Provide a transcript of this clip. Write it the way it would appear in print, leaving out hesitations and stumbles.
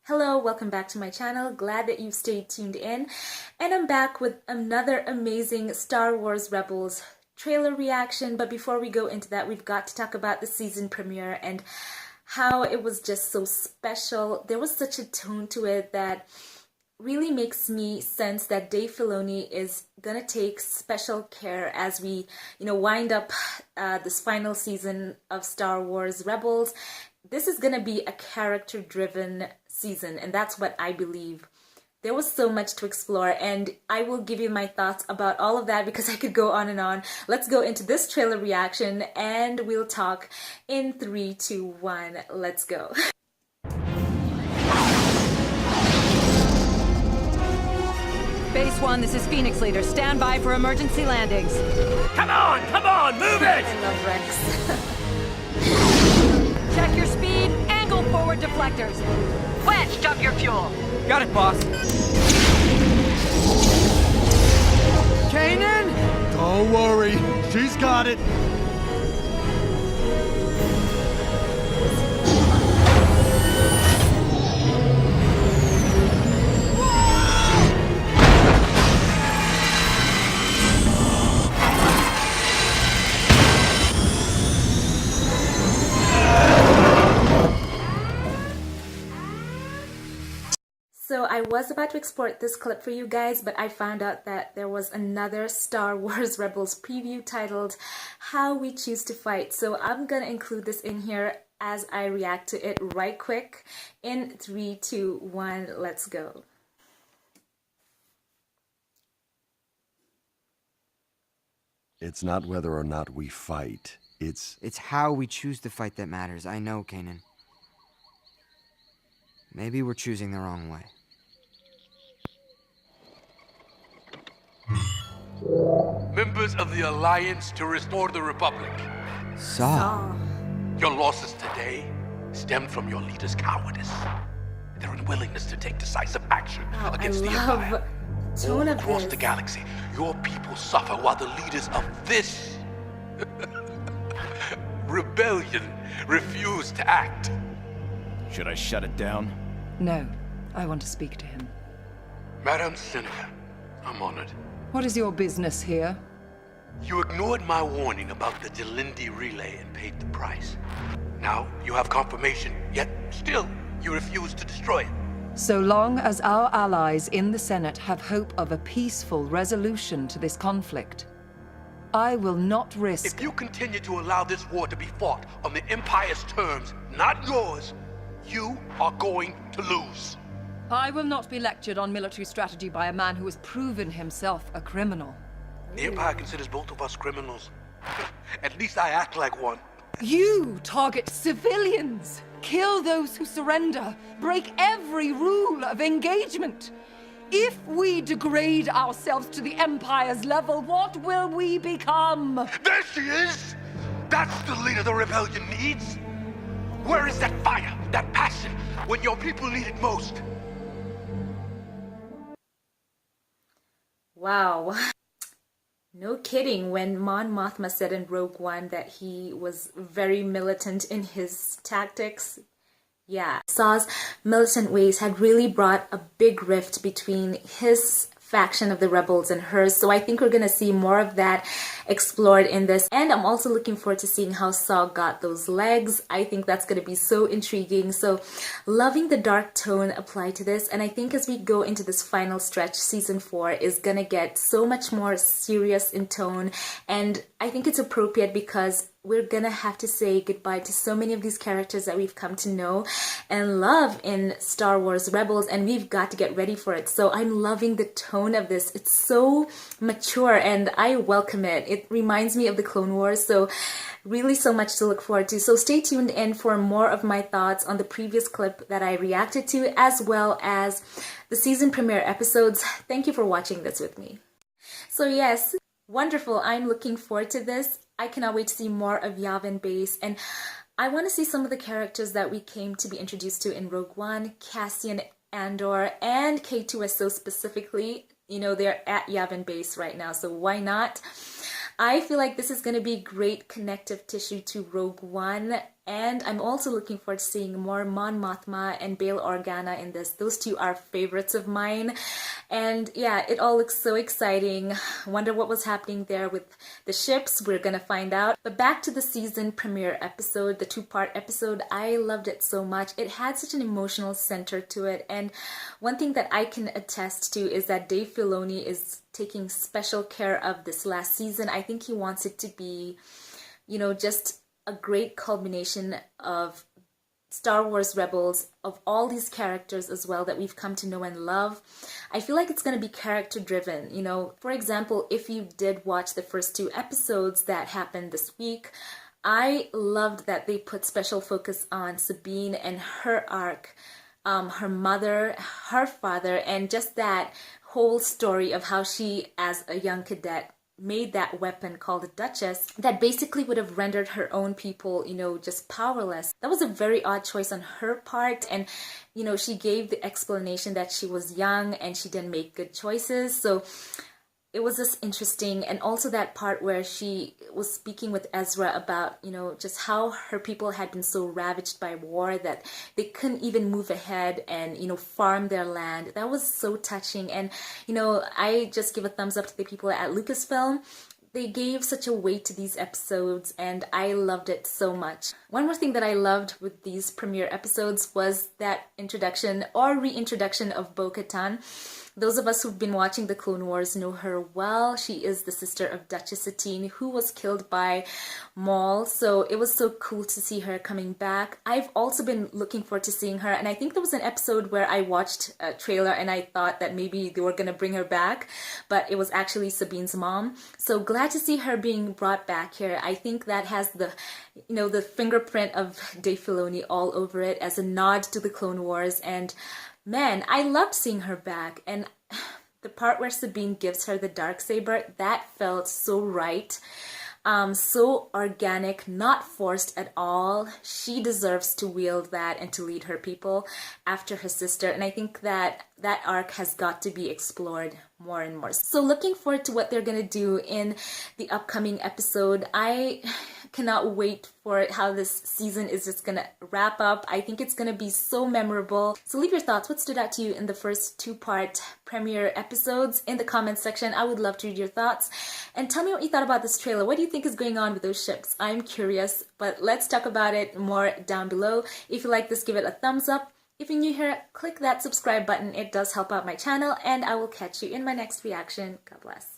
Hello, welcome back to my channel. Glad that you've stayed tuned in. And I'm back with another amazing Star Wars Rebels trailer reaction. But before we go into that, we've got to talk about the season premiere and how it was just so special. There was such a tone to it that really makes me sense that Dave Filoni is gonna take special care as we, wind up this final season of Star Wars Rebels. This is gonna be a character-driven season, and that's what I believe. There was so much to explore, and I will give you my thoughts about all of that because I could go on and on. Let's go into this trailer reaction, and we'll talk in 3, 2, 1. Let's go. Base 1, this is Phoenix Leader. Stand by for emergency landings. Come on, move it! I love Rex. Check your speed, angle forward deflectors. Wedge, dump your fuel. Got it, boss. Kanan? Don't worry, she's got it. So I was about to export this clip for you guys, but I found out that there was another Star Wars Rebels preview titled How We Choose to Fight. So I'm gonna include this in here as I react to it right quick. In 3, 2, 1, let's go. It's not whether or not we fight. It's how we choose to fight that matters. I know, Kanan. Maybe we're choosing the wrong way. Members of the Alliance to restore the Republic. Saw. Your losses today stemmed from your leaders' cowardice, their unwillingness to take decisive action against the Empire. Tone of Across this. the galaxy, your people suffer while the leaders of this rebellion refuse to act. Should I shut it down? No, I want to speak to him. Madam Senator, I'm honored. What is your business here? You ignored my warning about the Delindi relay and paid the price. Now you have confirmation, yet still you refuse to destroy it. So long as our allies in the Senate have hope of a peaceful resolution to this conflict, I will not risk... If you continue to allow this war to be fought on the Empire's terms, not yours, you are going to lose. I will not be lectured on military strategy by a man who has proven himself a criminal. The Empire considers both of us criminals. At least I act like one. You target civilians, kill those who surrender, break every rule of engagement. If we degrade ourselves to the Empire's level, what will we become? There she is! That's the leader the rebellion needs! Where is that fire, that passion, when your people need it most? Wow. No kidding when Mon Mothma said in Rogue One that he was very militant in his tactics. Yeah, Saw's militant ways had really brought a big rift between his faction of the rebels and hers, so I think we're gonna see more of that explored in this. And I'm also looking forward to seeing how Saw got those legs. I think that's gonna be so intriguing. So loving the dark tone applied to this, and I think as we go into this final stretch, season 4 is gonna get so much more serious in tone, and I think it's appropriate because we're gonna have to say goodbye to so many of these characters that we've come to know and love in Star Wars Rebels, and we've got to get ready for it. So I'm loving the tone of this. It's so mature and I welcome it. It reminds me of the Clone Wars, so really so much to look forward to. So stay tuned in for more of my thoughts on the previous clip that I reacted to, as well as the season premiere episodes. Thank you for watching this with me. So yes, wonderful. I'm looking forward to this. I cannot wait to see more of Yavin Base, and I want to see some of the characters that we came to be introduced to in Rogue One, Cassian Andor, and K2SO specifically. You know, they're at Yavin Base right now, so why not? I feel like this is going to be great connective tissue to Rogue One, And I'm also looking forward to seeing more Mon Mothma and Bail Organa in this. Those two are favorites of mine. And yeah, it all looks so exciting. Wonder what was happening there with the ships. We're gonna find out. But back to the season premiere episode, the 2-part episode. I loved it so much. It had such an emotional center to it. And one thing that I can attest to is that Dave Filoni is taking special care of this last season. I think he wants it to be, you know, just a great culmination of Star Wars Rebels, of all these characters as well that we've come to know and love. I feel like it's going to be character driven. You know, for example, if you did watch the first 2 episodes that happened this week, I loved that they put special focus on Sabine and her arc, her mother, her father, and just that whole story of how she, as a young cadet, made that weapon called the Duchess that basically would have rendered her own people, you know, just powerless. That was a very odd choice on her part. And, you know, she gave the explanation that she was young and she didn't make good choices. So it was just interesting. And also that part where she was speaking with Ezra about, you know, just how her people had been so ravaged by war that they couldn't even move ahead and, you know, farm their land. That was so touching. And, you know, I just give a thumbs up to the people at Lucasfilm. They gave such a weight to these episodes and I loved it so much. One more thing that I loved with these premiere episodes was that introduction or reintroduction of Bo-Katan. Those of us who've been watching the Clone Wars know her well. She is the sister of Duchess Satine, who was killed by Maul. So it was so cool to see her coming back. I've also been looking forward to seeing her. And I think there was an episode where I watched a trailer and I thought that maybe they were going to bring her back. But it was actually Sabine's mom. So glad to see her being brought back here. I think that has the, you know, the fingerprint of Dave Filoni all over it as a nod to the Clone Wars. And man, I loved seeing her back. And the part where Sabine gives her the Darksaber, that felt so right. So organic, not forced at all. She deserves to wield that and to lead her people after her sister. And I think that that arc has got to be explored more and more. So looking forward to what they're going to do in the upcoming episode. I cannot wait for how this season is just going to wrap up. I think it's going to be so memorable. So leave your thoughts. What stood out to you in the first 2-part premiere episodes in the comments section? I would love to read your thoughts. And tell me what you thought about this trailer. What do you think is going on with those ships? I'm curious, but let's talk about it more down below. If you like this, give it a thumbs up. If you're new here, click that subscribe button. It does help out my channel, and I will catch you in my next reaction. God bless.